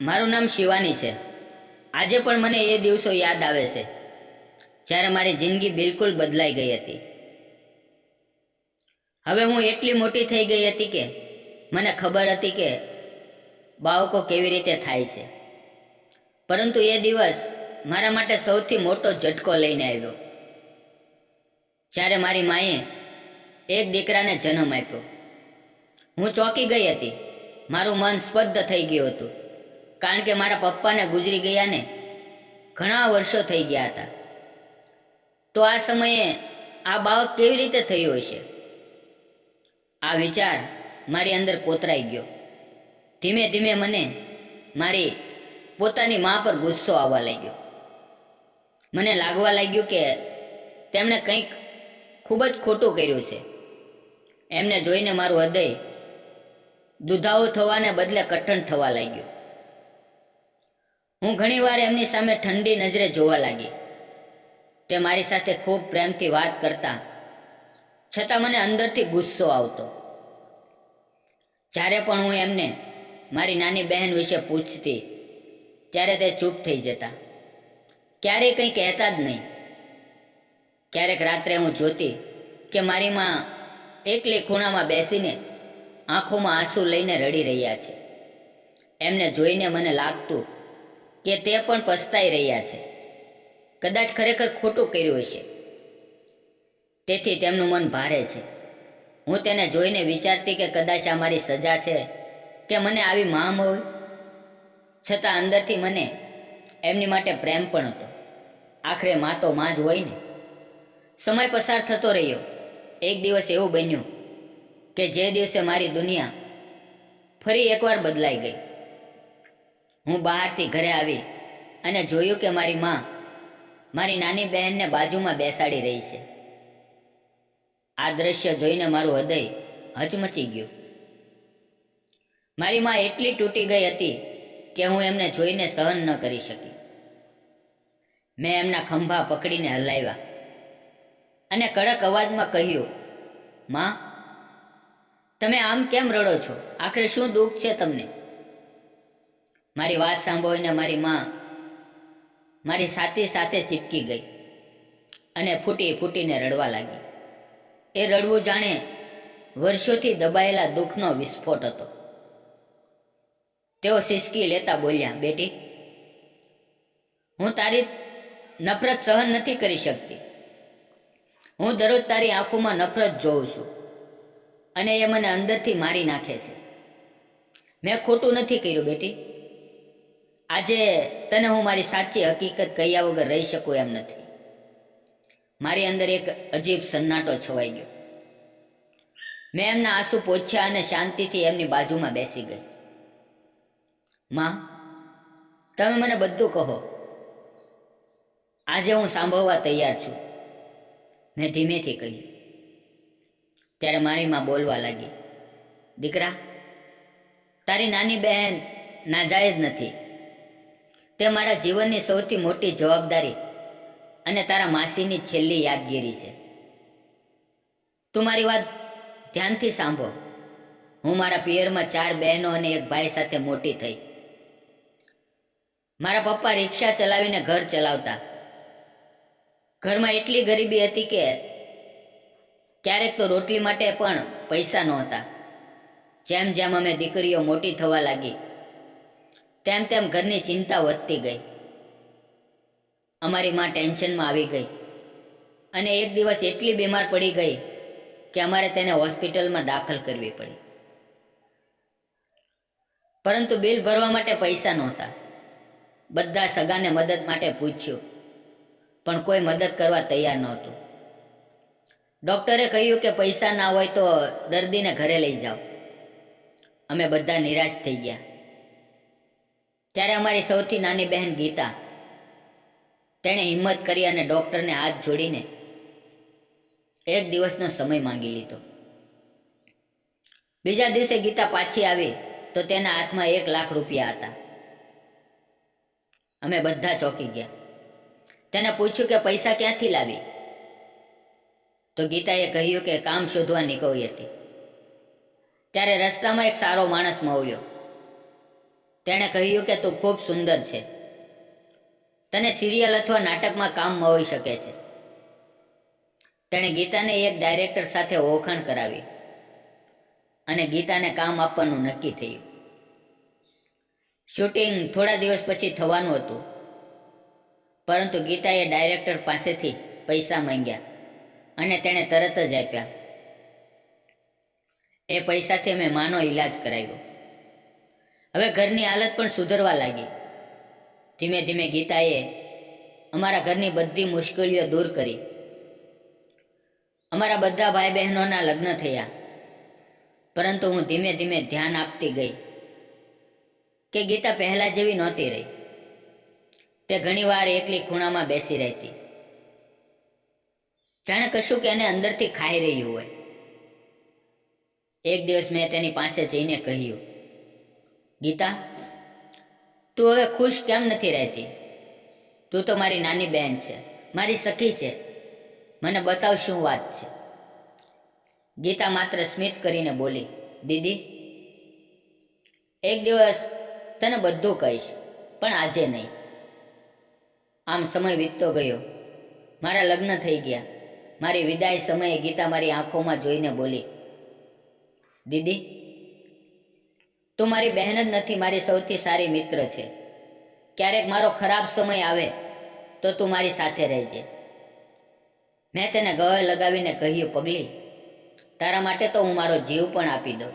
મારું નામ શિવાની છે। આજે પણ મને એ દિવસો યાદ આવે છે જ્યારે મારી જિંદગી બિલકુલ બદલાઈ ગઈ હતી। હવે હું એટલી મોટી થઈ ગઈ હતી કે મને ખબર હતી કે બાળકો કેવી રીતે થાય છે, પરંતુ એ દિવસ મારા માટે સૌથી મોટો ઝટકો લઈને આવ્યો જ્યારે મારી માએ એક દીકરાને જન્મ આપ્યો। હું ચોંકી ગઈ હતી, મારું મન સ્તબ્ધ થઈ ગયું હતું, કારણ કે મારા પપ્પાને ગુજરી ગયાને ઘણા વર્ષો થઈ ગયા હતા। તો આ સમયે આ બાળક કેવી રીતે થયું હશે? આ વિચાર મારી અંદર કોતરાઈ ગયો। ધીમે ધીમે મને મારી પોતાની મા પર ગુસ્સો આવવા લાગ્યો। મને લાગવા લાગ્યું કે તેમણે કંઈક ખૂબ જ ખોટું કર્યું છે। એમને જોઈને મારું હૃદય દુધાવું થવાને બદલે કઠણ થવા લાગ્યું। હું ઘણીવાર એમની સામે ઠંડી નજરે જોવા લાગી। તે મારી સાથે ખૂબ પ્રેમથી વાત કરતા, છતાં મને અંદરથી ગુસ્સો આવતો। જ્યારે પણ હું એમને મારી નાની બહેન વિશે પૂછતી ત્યારે તે ચૂપ થઈ જતા, ક્યારેય કંઈ કહેતા જ નહીં। ક્યારેક રાત્રે હું જોતી કે મારી માં એકલી ખૂણામાં બેસીને આંખોમાં આંસુ લઈને રડી રહ્યા છે। એમને જોઈને મને લાગતું કે તે પણ પસ્તાઈ રહ્યા છે, કદાચ ખરેખર ખોટું કર્યું હશે, તેથી તેમનું મન ભારે છે। હું તેને જોઈને વિચારતી કે કદાચ આ મારી સજા છે કે મને આવી માં હોય। છતાં અંદરથી મને એમની માટે પ્રેમ પણ હતો। આખરે માં તો માં જ હોય ને। સમય પસાર થતો રહ્યો। એક દિવસ એવું બન્યું કે જે દિવસે મારી દુનિયા ફરી એકવાર બદલાઈ ગઈ। હું બહારથી ઘરે આવી અને જોયું કે મારી માં મારી નાની બહેનને બાજુમાં બેસાડી રહી છે। આ દ્રશ્ય જોઈને મારું હૃદય હચમચી ગયું। મારી માં એટલી તૂટી ગઈ હતી કે હું એમને જોઈને સહન ન કરી શકી। મેં એમના ખંભા પકડીને હલાવ્યા અને કડક અવાજમાં કહ્યું, માં, તમે આમ કેમ રડો છો? આખરે શું દુઃખ છે તમને? મારી વાત સાંભળીને મારી માં મારી છાતી સાથે ચીપકી ગઈ અને ફૂટી ફૂટીને રડવા લાગી। એ રડવું જાણે વર્ષોથી દબાયેલા દુઃખનો વિસ્ફોટ હતો। તેઓ સિસકી લેતા બોલ્યા, બેટી, હું તારી નફરત સહન નથી કરી શકતી। હું દરરોજ તારી આંખોમાં નફરત જોઉં છું અને એ મને અંદરથી મારી નાખે છે। મેં ખોટું નથી કર્યું બેટી। આજે તને હું મારી સાચી હકીકત કહ્યા વગર રહી શકું એમ નથી। મારી અંદર એક અજીબ સન્નાટો છવાઈ ગયો। મેં એમના આંસુ પોંછ્યા અને શાંતિથી એમની બાજુમાં બેસી ગઈ। માં, તમે મને બધું કહો, આજે હું સાંભળવા તૈયાર છું, મેં ધીમેથી કહ્યું। ત્યારે મારી માં બોલવા લાગી, દીકરા, તારી નાની બહેન નાજાયજ નથી। તે મારા જીવનની સૌથી મોટી જવાબદારી અને તારા માસીની છેલ્લી યાદગીરી છે। તું મારી વાત ધ્યાનથી સાંભળ। હું મારા પિયરમાં 4 બહેનો અને એક ભાઈ સાથે મોટી થઈ। મારા પપ્પા રિક્ષા ચલાવીને ઘર ચલાવતા। ઘરમાં એટલી ગરીબી હતી કે ક્યારેક તો રોટલી માટે પણ પૈસા નહોતા। જેમ જેમ અમે દીકરીઓ મોટી થવા લાગી તેમ તેમ ઘરની ચિંતા વધતી ગઈ। અમારી માં ટેન્શનમાં આવી ગઈ અને એક દિવસ એટલી બીમાર પડી ગઈ કે અમારે તેને હોસ્પિટલમાં દાખલ કરવી પડી, પરંતુ બિલ ભરવા માટે પૈસા નહોતા। બધા સગાને મદદ માટે પૂછ્યું, પણ કોઈ મદદ કરવા તૈયાર નહોતું। ડૉક્ટરે કહ્યું કે પૈસા ના હોય તો દર્દીને ઘરે લઈ જાઓ। અમે બધા નિરાશ થઈ ગયા। ત્યારે અમારી સૌથી નાની બહેન ગીતા, તેણે હિંમત કરી અને ડૉક્ટરને હાથ જોડીને એક દિવસનો સમય માંગી લીધો। બીજા દિવસે ગીતા પાછી આવી તો તેના હાથમાં 1 લાખ રૂપિયા હતા। અમે બધા ચોંકી ગયા। તેને પૂછ્યું કે પૈસા ક્યાંથી લાવી? તો ગીતાએ કહ્યું કે કામ શોધવા નીકળી હતી। ત્યારે રસ્તામાં એક સારો માણસ મળ્યો। તેણે કહ્યું કે તું ખૂબ સુંદર છે, તને સિરિયલ અથવા નાટકમાં કામ મળી શકે છે. તેણે ગીતાને એક ડાયરેક્ટર સાથે ઓળખાણ કરાવી અને ગીતાને કામ આપવાનું નક્કી થયું. શૂટિંગ થોડા દિવસ પછી થવાનું હતું, પરંતુ ગીતાએ ડાયરેક્ટર પાસેથી પૈસા માંગ્યા અને તેણે તરત જ આપ્યા. એ પૈસાથી મેં માનો ઈલાજ કરાવ્યો. હવે ઘરની હાલત પણ સુધરવા લાગી. ધીમે ધીમે ગીતાએ અમારા ઘરની બધી મુશ્કેલીઓ દૂર કરી. અમારા બધા ભાઈ બહેનોના લગ્ન થયા, પરંતુ હું ધીમે ધીમે ધ્યાન આપતી ગઈ કે ગીતા પહેલાં જેવી નહોતી રહી. તે ઘણીવાર એકલી ખૂણામાં બેસી રહેતી, જાણે કશું કે એને અંદરથી ખાઈ રહ્યું હોય. એક દિવસ મેં તેની પાસે જઈને કહ્યું, ગીતા, તું હવે ખુશ કેમ નથી રહેતી? તું તો મારી નાની બહેન છે, મારી સખી છે. મને બતાવ શું વાત છે. ગીતા માત્ર સ્મિત કરીને બોલી, દીદી, એક દિવસ તને બધું કહીશ, પણ આજે નહીં. આમ સમય વીતતો ગયો. મારા લગ્ન થઈ ગયા. મારી વિદાય સમયે ગીતા મારી આંખોમાં જોઈને બોલી, દીદી, તું મારી બહેન જ નથી, મારી સૌથી સારી મિત્ર છે. ક્યારેક મારો ખરાબ સમય આવે તો તું મારી સાથે રહેજે. મેં તેને ગળે લગાવીને કહ્યું, પગલી, તારા માટે તો હું મારો જીવ પણ આપી દઉં.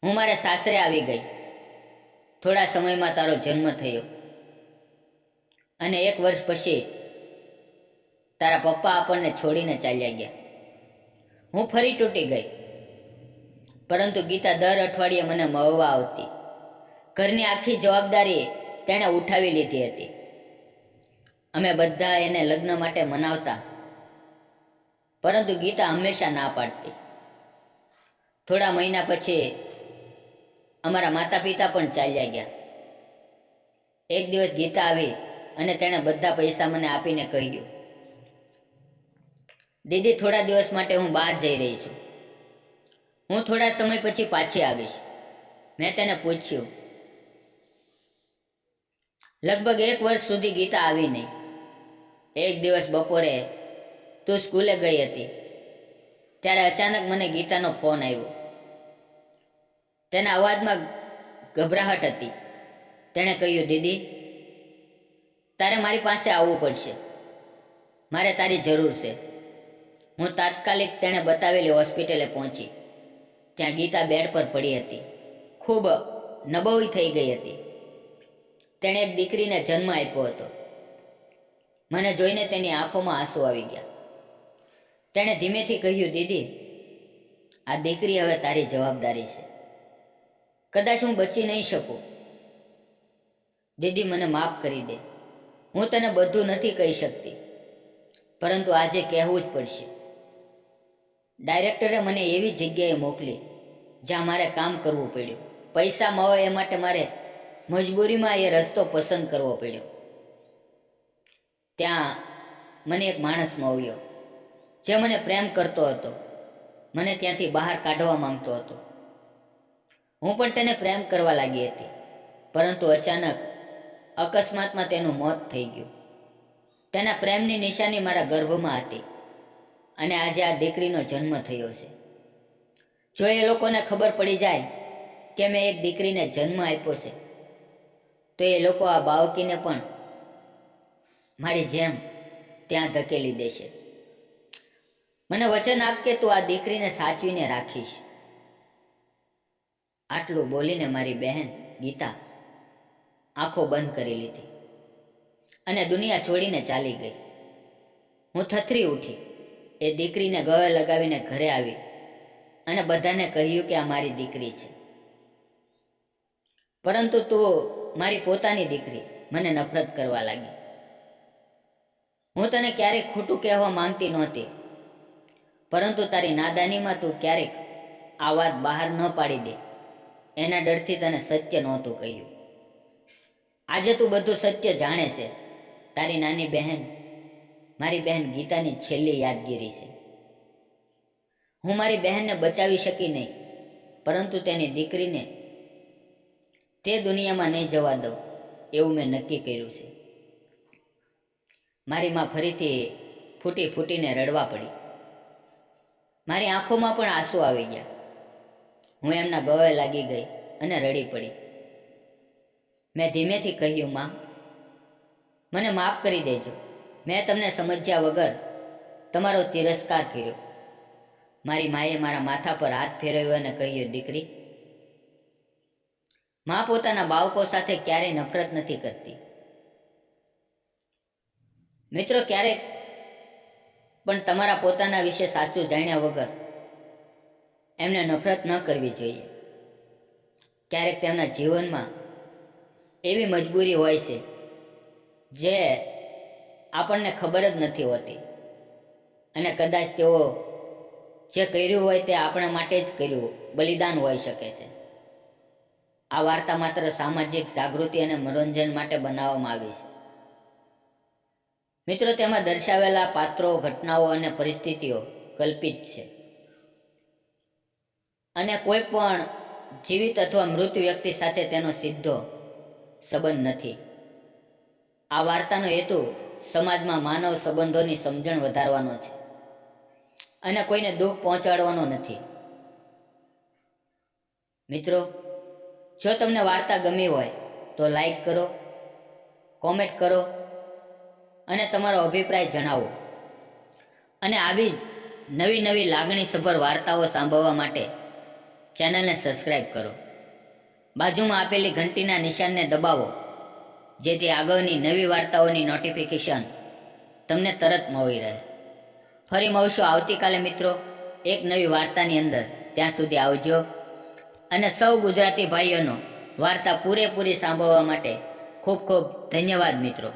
હું મારા સાસરે આવી ગઈ. થોડા સમયમાં તારો જન્મ થયો અને 1 વર્ષ પછી તારા પપ્પા આપણને છોડીને ચાલ્યા ગયા. હું ફરી તૂટી ગઈ, પરંતુ ગીતા દર અઠવાડિયે મને મળવા આવતી. ઘરની આખી જવાબદારી તેણે ઉઠાવી લીધી હતી. અમે બધા એને લગ્ન માટે મનાવતા, પરંતુ ગીતા હંમેશા ના પાડતી. થોડા મહિના પછી અમારા માતા પિતા પણ ચાલ્યા ગયા. એક દિવસ ગીતા આવી અને તેણે બધા પૈસા મને આપીને કહ્યું, દીદી, થોડા દિવસ માટે હું બહાર જઈ રહી છું. હું થોડા સમય પછી પાછી આવીશ. મેં તેને પૂછ્યું, લગભગ 1 વર્ષ સુધી ગીતા આવી નહીં. એક દિવસ બપોરે તું સ્કૂલે ગઈ હતી ત્યારે અચાનક મને ગીતાનો ફોન આવ્યો. તેના અવાજમાં ગભરાહટ હતી. તેણે કહ્યું, દીદી, તારે મારી પાસે આવવું પડશે. મારે તારી જરૂર છે. હું તાત્કાલિક તેણે બતાવેલી હોસ્પિટલે પહોંચી. ત્યાં ગીતા બેડ પર પડી હતી, ખૂબ નબળી થઈ ગઈ હતી. તેણે એક દીકરીને જન્મ આપ્યો હતો. મને જોઈને તેની આંખોમાં આંસુ આવી ગયા. તેણે ધીમેથી કહ્યું, દીદી, આ દીકરી હવે તારી જવાબદારી છે. કદાચ હું બચી નહીં શકું. દીદી, મને માફ કરી દે. હું તને બધું નથી કહી શકતી, પરંતુ આજે કહેવું જ પડશે. ડાયરેક્ટરે મને એવી જગ્યાએ મોકલી જ્યાં મારે કામ કરવું પડ્યું. પૈસા મળે એ માટે મારે મજબૂરીમાં એ રસ્તો પસંદ કરવો પડ્યો. ત્યાં મને એક માણસ મળ્યો જે મને પ્રેમ કરતો હતો, મને ત્યાંથી બહાર કાઢવા માંગતો હતો. હું પણ તેને પ્રેમ કરવા લાગી હતી, પરંતુ અચાનક અકસ્માતમાં તેનું મોત થઈ ગયું. તેના પ્રેમની નિશાની મારા ગર્ભમાં હતી અને આજે આ દીકરીનો જન્મ થયો છે. જો એ લોકોને ખબર પડી જાય કે મેં એક દીકરીને જન્મ આપ્યો છે, તો એ લોકો આ બાળકીને પણ મારી જેમ ત્યાં ધકેલી દેશે. મને વચન આપ કે તું આ દીકરીને સાચવીને રાખીશ. આટલું બોલીને મારી બહેન ગીતા આંખો બંધ કરી લીધી અને દુનિયા છોડીને ચાલી ગઈ. હું થથરી ઉઠી. એ દીકરીને ગળે લગાવીને ઘરે આવી અને બધાને કહ્યું કે આ મારી દીકરી છે. પરંતુ તું મારી પોતાની દીકરી મને નફરત કરવા લાગી. હું તને ક્યારેક ખોટું કહેવા માંગતી નહોતી, પરંતુ તારી નાદાનીમાં તું ક્યારેક આ વાત બહાર ન પાડી દે એના ડરથી તને સત્ય નહોતું કહ્યું. આજે તું બધું સત્ય જાણે છે. તારી નાની બહેન મારી બહેન ગીતાની છેલ્લી યાદગીરી છે. હું મારી બહેનને બચાવી શકી નહીં, પરંતુ તેની દીકરીને તે દુનિયામાં નહીં જવા દઉં એવું મેં નક્કી કર્યું છે. મારી માં ફરીથી ફૂટી ફૂટીને રડવા પડી. મારી આંખોમાં પણ આંસુ આવી ગયા. હું એમના ગળે લાગી ગઈ અને રડી પડી. મેં ધીમેથી કહ્યું, માં, મને માફ કરી દેજો. મેં તમને સમજ્યા વગર તમારો તિરસ્કાર કર્યો. મારી માએ મારા માથા પર હાથ ફેરવ્યો અને કહ્યું, દીકરી, માં પોતાના બાળકો સાથે ક્યારેય નફરત નથી કરતી. મિત્રો, ક્યારેક પણ તમારા પોતાના વિશે સાચું જાણ્યા વગર એમને નફરત ન કરવી જોઈએ. ક્યારેક તેમના જીવનમાં એવી મજબૂરી હોય છે જે આપણને ખબર જ નથી હોતી, અને કદાચ તેઓ જે કર્યું હોય તે આપણા માટે જ કર્યું બલિદાન હોઈ શકે છે. આ વાર્તા માત્ર સામાજિક જાગૃતિ અને મનોરંજન માટે બનાવવામાં આવી છે. મિત્રો, તેમાં દર્શાવેલા પાત્રો, ઘટનાઓ અને પરિસ્થિતિઓ કલ્પિત છે અને કોઈ પણ જીવિત અથવા મૃત વ્યક્તિ સાથે તેનો સીધો સંબંધ નથી. આ વાર્તાનો હેતુ સમાજમાં માનવ સંબંધોની સમજણ વધારવાનો છે અને કોઈને દુઃખ પહોંચાડવાનો નથી. મિત્રો, જો તમને વાર્તા ગમી હોય તો લાઈક કરો, કોમેન્ટ કરો અને તમારો અભિપ્રાય જણાવો. અને આવી જ નવી નવી લાગણીસભર વાર્તાઓ સાંભળવા માટે ચેનલને સબસ્ક્રાઈબ કરો. બાજુમાં આપેલી ઘંટીના નિશાનને દબાવો, જેથી આગળની નવી વાર્તાઓની નોટિફિકેશન તમને તરત મળી રહે. ફરી મળશું આવતીકાલે મિત્રો, એક નવી વાર્તાની અંદર. ત્યાં સુધી આવજો. અને સૌ ગુજરાતી ભાઈઓનો વાર્તા પૂરેપૂરી સાંભળવા માટે ખૂબ ખૂબ ધન્યવાદ મિત્રો.